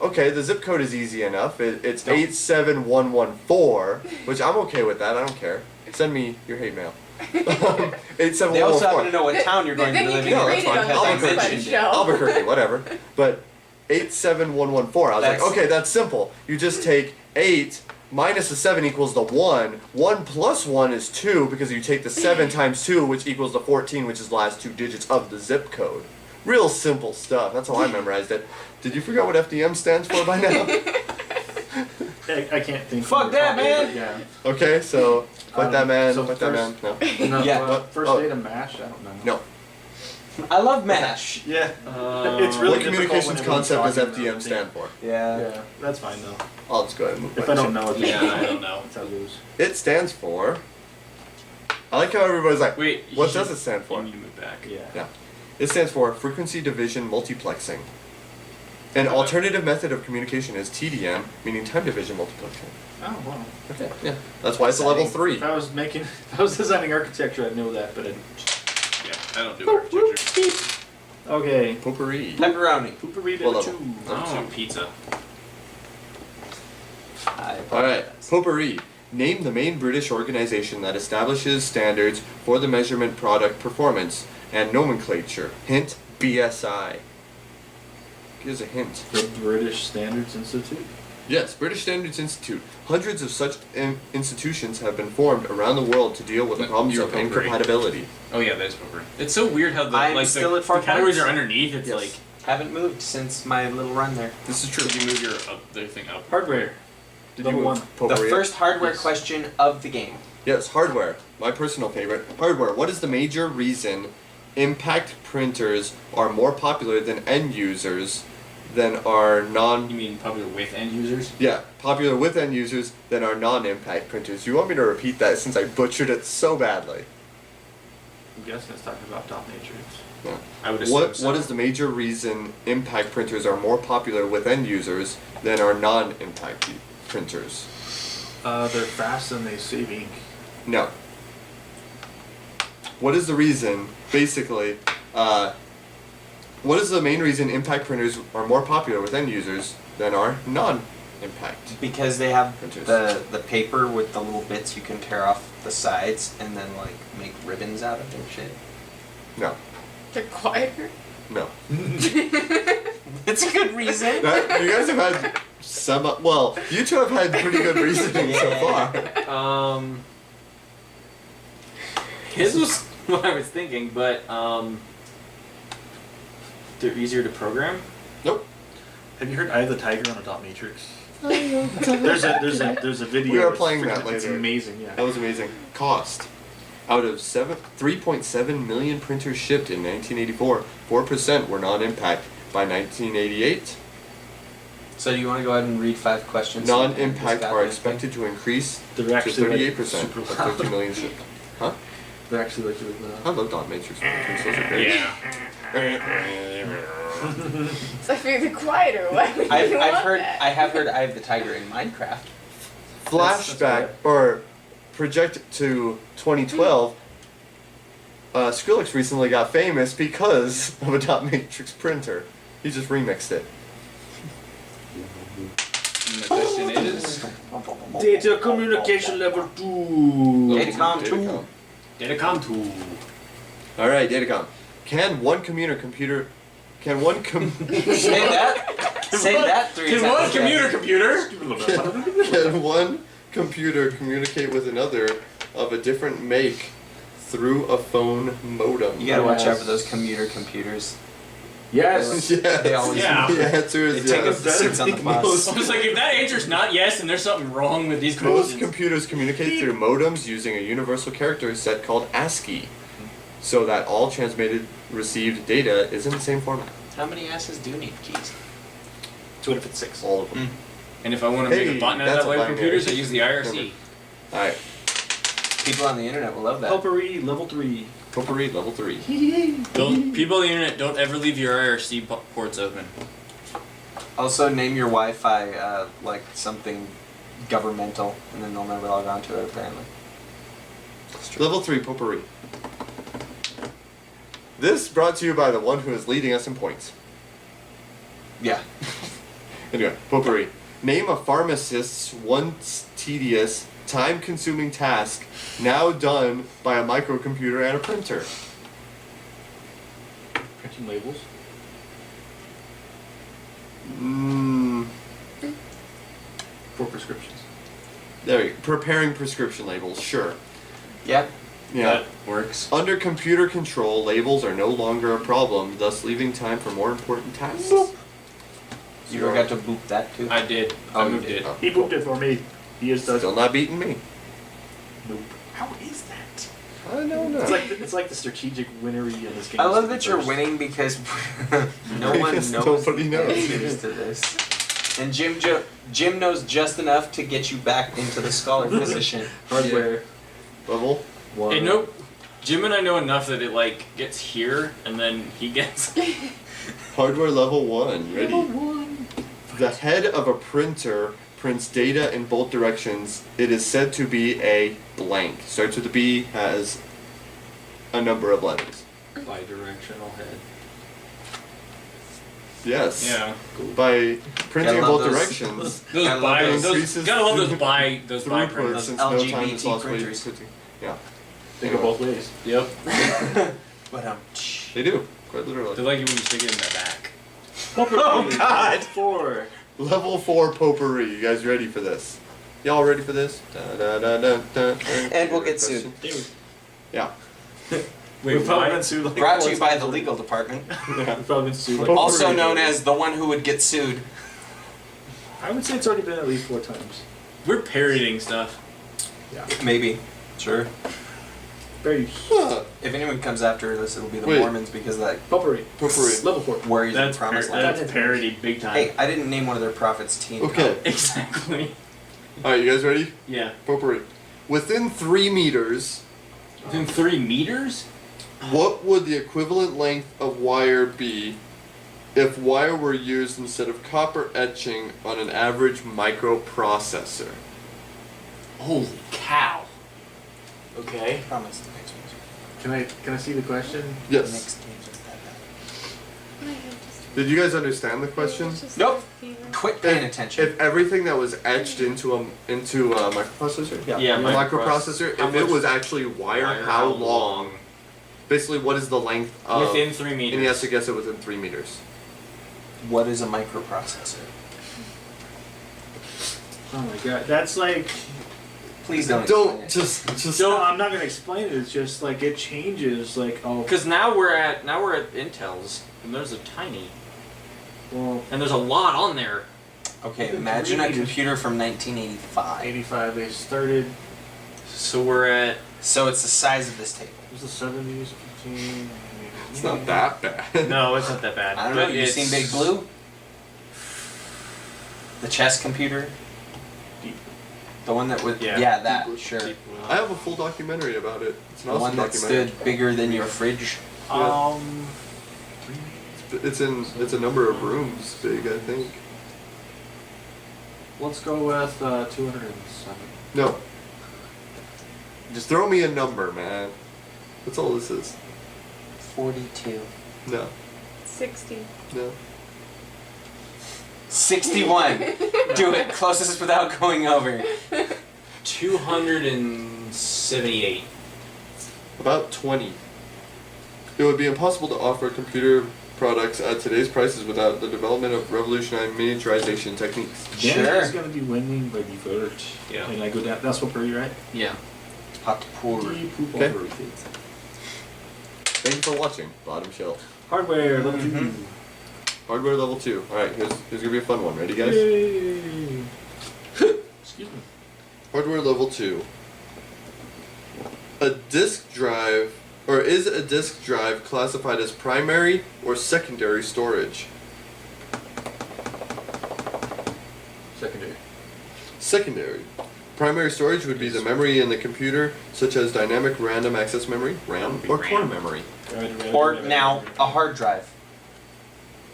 okay, the zip code is easy enough. It's 87114, which I'm okay with that. I don't care. Send me your hate mail. They also happen to 87114. know what town you're going to Then be you living can in. read it on the because next I fun mentioned it. show. Albuquerque, whatever. But 87114. I was like, That's- okay, that's simple. You just take 8 minus the 7 equals the 1. 1 plus 1 is 2 because you take the 7 times 2, which equals the 14, which is the last 2 digits of the zip code. Real simple stuff. That's how I memorized it. Did you figure out what FDM stands for by now? I can't think. Fuck that, man! Yeah. Okay, so fuck that man, So fuck that man. first- No. No, Yeah. first Oh. data match. I don't know. No. I love MASH. Yeah. It's really What difficult communications when concept does everyone's talking FDM about stand for? Yeah. Yeah, that's fine though. I'll just go ahead and move If my I don't chip. know it, Yeah, I don't know. that's how it goes. It stands for. I like how everybody's like, Wait. what you does should- it stand for? You need to move back. Yeah. Yeah. It stands for Frequency Division Multiplexing. An alternative method of communication is TDM, meaning time division multiplexing. Oh wow. Okay. Yeah. That's why it's a level 3. If I was designing architecture, I'd know that, but I didn't. Yeah, I don't do architecture. Okay. Potpourri. Pepperoni. Poopery Well, two. Oh, pizza. Alright, Potpourri. Name the main British organization that establishes standards for the measurement product performance and nomenclature. Hint, BSI. Here's a hint. The British Standards Institute. Yes, British Standards Institute. Hundreds of such institutions have been formed around the world to deal with the No, problems you're of Potpourri. incompatibility. Oh yeah, that is potpourri. It's so weird how the I'm like still the, at 4 the categories points. are underneath. It's Yes. like Haven't moved since my little run there. This is true. did you move your the thing up? Hardware. Did you Level want? The Potpourri. first hardware Yes. question of the game. Yes, hardware. My personal favorite. Hardware. What is the major reason impact printers are more popular than end users than are non... You mean popular with end users? Yeah, popular with end users than are non-impact printers. You want me to repeat that since I butchered it so badly? I'm guessing it's talking about dot matrix. Yeah. I would assume What so. What is the major reason impact printers are more popular with end users than are non-impact printers? They're fast and they save ink. No. What is the reason, basically, what is the main reason impact printers are more popular with end users than are non-impact? Because they have Printers. the paper with the little bits you can tear off the sides and then like make ribbons out of and shit. No. They're quieter. No. It's a good reason. That, you guys have had some, well, you two have had pretty good reasoning so far. His was what I was thinking, but they're easier to program. Nope. Have you heard Eye of the Tiger on a dot matrix? there's a video. We are it's playing freaking- that later. It's amazing. Yeah. That was amazing. Cost. Out of 3.7 million printers shipped in 1984, 4% were non-impact. By 1988, So do you want to go ahead and read 5 questions? so we can non-impact discuss are anything? expected to increase They're to actually like, 38% super of loud. 13 million shipped. Huh? They're actually like really I loud. love dot matrix printers. Those are great. So if you're the quieter one, you I've want heard that. I have heard Eye of the Tiger in Minecraft. Flashback or project to 2012. Skrillex recently got famous because of a dot matrix printer. He just remixed it. And the question is Data communication level 2. Datacom 2. Datacom. Datacom 2. All right, Datacom. Can one computer Say that. Say that 3 Can times. one computer? can one computer communicate with another of a different make through a phone modem? You gotta watch out Yes. for those commuter computers. Yes. Yes. They always Yeah. The answer they is take yes. up the seats on the bus. I was like, if that answer's not yes, then there's something wrong with these Most questions. computers communicate through modems using a universal character set called ASCII, so that all transmitted received data is in the same format. How many asses do need keys? What if it's 6? All of them. And if I want to Hey, make a button out that's of that a way with binary. computers, I use the IRC. Alright, People on the internet will love that. Potpourri level 3. Potpourri level 3. Don't people on the internet don't ever leave your IRC ports open. Also, name your Wi-Fi like something governmental, and then they'll never log on to it. Apparently. Level 3 Potpourri. This brought to you by the one who is leading us in points. Yeah. Anyway, Potpourri. Name a pharmacist's once tedious, time-consuming task now done by a microcomputer and a printer. Printing labels. For prescriptions. There you go. Preparing prescription labels, sure. Yeah. Yeah. That works. Under computer control, labels are no longer a problem, thus leaving time for more important tasks. You forgot to boop that too. I did. Oh, I you moved did. it. Oh, He booped it for me. He is does. Still not beating me. Nope. How is that? I don't know. It's like the strategic winnery in this game. I love that you're winning because no one Because knows nobody the knows. answers to this. And Jim knows just enough to get you back into the scholar position. Hardware. Level? One. Hey, nope. Jim and I know enough that it like gets here and then he gets. Hardware level 1. Ready? Level 1. The head of a printer prints data in both directions. It is said to be a blank. Starts with a B, has a number of letters. Bi-directional head. Yes. Yeah. By printing in Gotta love both those- directions, Those I love buy those. those. Increases Gotta love those buy throughput printers. since no time is LGBT lost waiting printers. for printing. Yeah. They go both ways. Yep. But They do. Quite literally. They like it when you stick it in their back. Oh, God. 4. Level 4 potpourri. You guys ready for this? Y'all ready for this? And we'll get sued. Yeah. Wait, We've probably why? been sued like Brought to 4 you by times the already. legal department. We've probably been sued like Oh. Also Potpourri. known as the one who would get sued. I would say it's already been at least 4 times. We're parodying stuff. Maybe. Sure. Very Huh. If anyone comes after us, it'll be the Wait. Mormons because that potpourri. Potpourri. Level 4. worries the That's promised land. that's parody big time. Hey, I didn't name one of their prophets Teen Okay. Exactly. Alright, you guys ready? Yeah. Potpourri. Within 3 meters, Within 3 meters? what would the equivalent length of wire be if wire were used instead of copper etching on an average microprocessor? Holy cow. Okay. I promise the next one's Can I see the question? the Yes. next game's just that bad. Did you guys understand the question? Nope. Quit paying attention. If everything that was etched into a microprocessor, Yeah, a microprocessor, How if it much was actually wire, how long? Basically, what is the length of? Within 3 meters. And he has to guess it within 3 meters. What is a microprocessor? Oh my god. That's like. Please don't. explain Don't it. just. No, I'm not gonna explain it. It's just like it changes. Like, oh. Because now we're at Intel's, and there's a tiny, Well, and there's a lot on there. Okay, imagine a computer from 1985. 85, they started. So we're at. So it's the size of this table. It was the 70s, 15. It's not that bad. No, it's not that bad. I don't know. but You it's- seen Big Blue? The chess computer. Deep. The one that was. Yeah. Yeah, that. Deep Blue. Sure. Deep I have a full documentary about it. It's an The awesome one that documentary. stood bigger than your fridge. It's a number of rooms big, I think. Let's go with 207. No. Just throw me a number, man. That's all this is. 42. No. 60. No. 61. Do it. Closest without going over. 278. About 20. It would be impossible to offer computer products at today's prices without the development of revolutionary miniaturization techniques. Sure. It's gonna be winning by default. Yeah. And I go down. That's what pretty right. Yeah. Hot pour. Poop Okay. over it. Thank you for watching. Bottom shelf. Hardware level Mhm. 2. Hardware level 2. Alright, here's gonna be a fun one. Ready, guys? Yay. Excuse me. Hardware level 2. A disk drive, or is a disk drive classified as primary or secondary storage? Secondary. Secondary. Primary storage would be the memory in the computer, such as dynamic random access memory, RAM, or core memory. Or now a hard drive.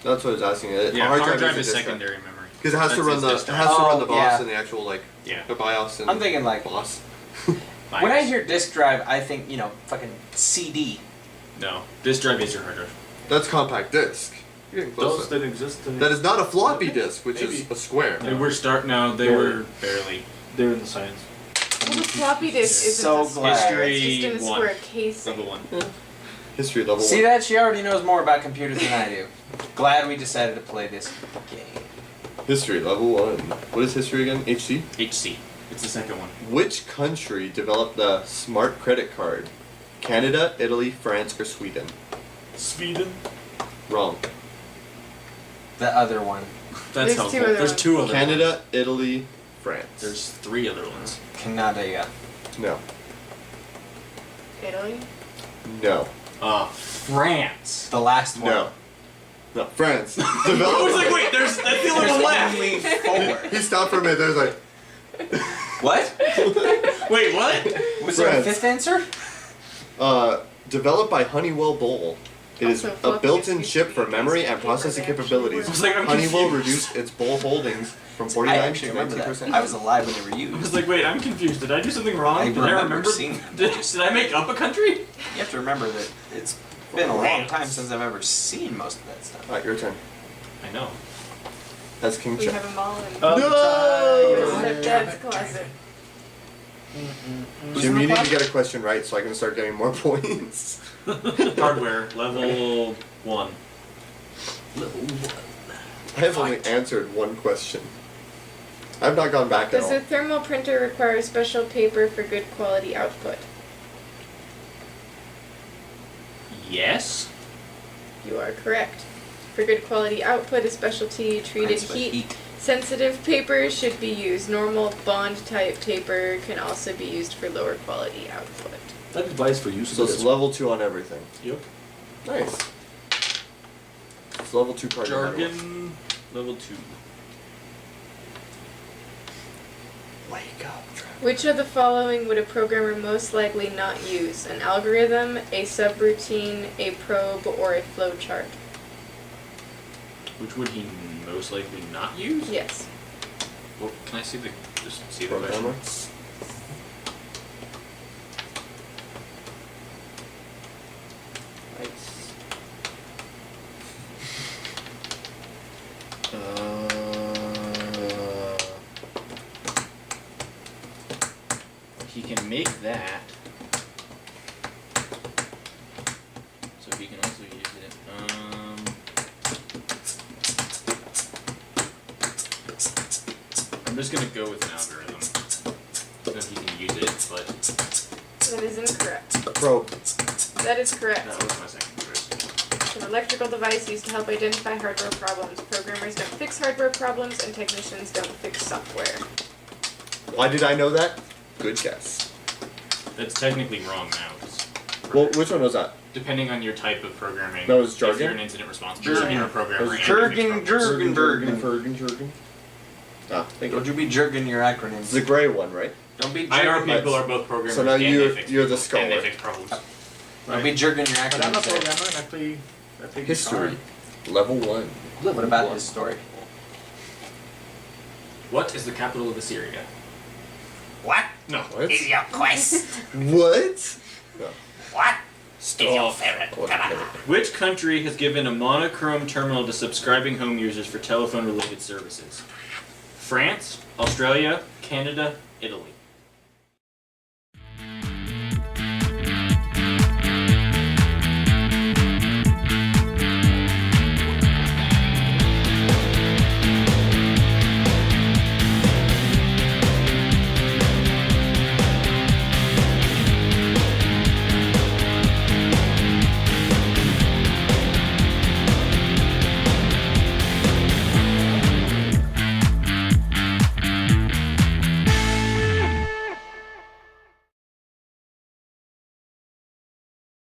That's what I was asking. Yeah, hard drive a is disk secondary memory. Because it has to That's run its the disk it drive. has to run the Oh, BIOS yeah. and the actual like Yeah. the BIOS and I'm thinking like BIOS. when I hear disk drive, I think fucking CD. No, disk drive is your hard drive. That's compact disk. You're getting Those close. that exist today. That is not a floppy disk, which Maybe. is a square. They were no, they were barely. They're in the science. Well, the floppy disk isn't So a square. glad. It's just in a History square one. casing. Level 1. History level See 1. that? She already knows more about computers than I do. Glad we decided to play this game. History level 1. What is history again? HC? HC. It's the second one. Which country developed the smart credit card? Canada, Italy, France, or Sweden? Sweden. Wrong. The other one. That's There's helpful. two other There's ones. two other Canada, ones. Italy, France. There's 3 other ones. Canada. No. Italy? No. France. The last one. No. No. France. I was Developed. like, wait, that's the only one left. Only four. He stopped for a minute. There's like What? Wait, what? Was there a France. fifth answer? Developed by Honeywell Bowl. It is Also, a fluffy built-in is chip for usually memory used and for processing paper capabilities. I was like, I'm Honeywell confused. reduced its bowl holdings from I 49 actually to remember 19%. that. I was alive when they were I used. was like, wait, I'm confused. Did I do something wrong? I Did I remember remember? seeing them. Did I make up a country? You have to remember that it's been a long time since I've ever seen most of that stuff. Alright, your turn. I know. That's King We Chuck. have them all in No! Stepdad's closet. Jim, you need to get a question right so I can start getting more points. Hardware level 1. I have only answered one question. I've not gone back at Does all. a thermal printer require special paper for good quality output? Yes. You are correct. For good quality output, a specialty treated Prints with heat sensitive paper should be used. Normal bond type paper can also be used for lower quality output. That advice for use So it's level 2 on everything. Yep. Nice. It's level 2 card. Jargon level 2. Wake up, Trevor. Which of the following would a programmer most likely not use? An algorithm, a subroutine, a probe, or a flowchart? Which would he most likely not use? Yes. Well, can I see the question? Programmer. Nice. He can make that. So he can also use it. I'm just gonna go with an algorithm. So he can use it, but That is incorrect. Probe. That is correct. that was my second choice. It's an electrical device used to help identify hardware problems. Programmers don't fix hardware problems, and technicians don't fix software. Why did I know that? Good guess. That's technically wrong now. 'Cause Well, which one was that? depending on your type of programming. That was If jargon? you're an incident response person, you're a programmer. and you fix Jargon, problems. Jurgen. Ah, thank Don't you. you be jerking your It's acronyms. the gray one, right? Don't be IR jerking. people are both programmers. So now and you're- they fix you're the people, and they scholar. fix problems. Don't be jerking your But I'm a acronyms. there. programmer and I play History. Level 1. What about his story? What is the capital of Assyria? What No. What? is your quest? What? What is your favorite color? Which country has given a monochrome terminal to subscribing home users for telephone-related services? France, Australia, Canada, Italy.